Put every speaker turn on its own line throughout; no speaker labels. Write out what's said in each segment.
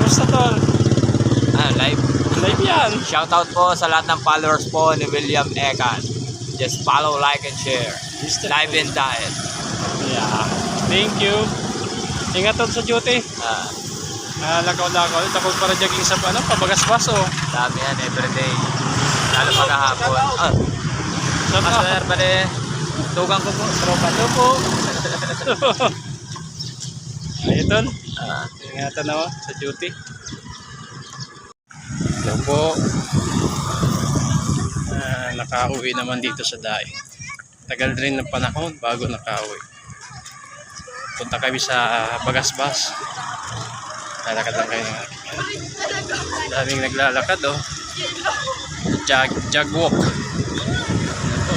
Kamusta tol?
Live.
Live yan.
Shoutout po sa lahat ng followers po ni William Ekan. Just follow, like, and share. Live and diet.
Yeah. Thank you. Ingat tol sa duty. Lakaw-lakaw. Tapos para jogging sa pabagas-bas oh.
Dami yan everyday. Lalo maghahapon.
Sarap.
Master pala. Tugang ko po. Tropa to po.
Ayun tol. Ingatan na sa duty. Hello po. Nakauwi naman dito sa daig. Tagal rin ng panahon bago nakauwi. Punta kami sa Bagasbas. Lalakad lang kayo ng aking. Daming naglalakad oh. Jog walk. Ito.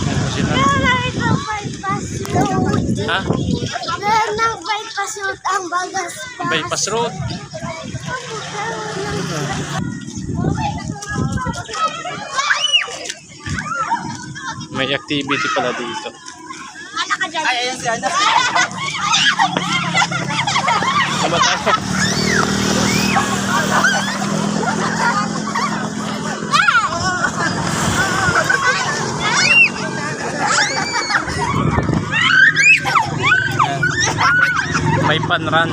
Ano sila? Ha?
Ng bypass road ang Bagasbas.
Bypass road. May activity pala dito.
Ay, ayun si Ana.
Sama tayo. May panran.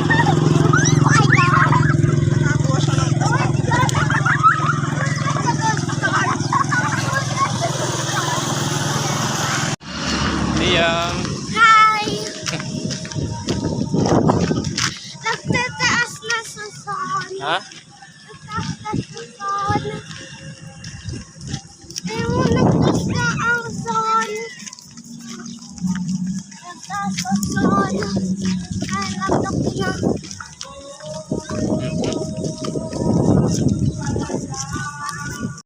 Ayan.
Hi! Nagtataas na sa sun.
Ha?
Nagtataas na sa sun. Ewan, nagtaas na ang sun. Nagtaas sa sun. Ay, nagtaas na.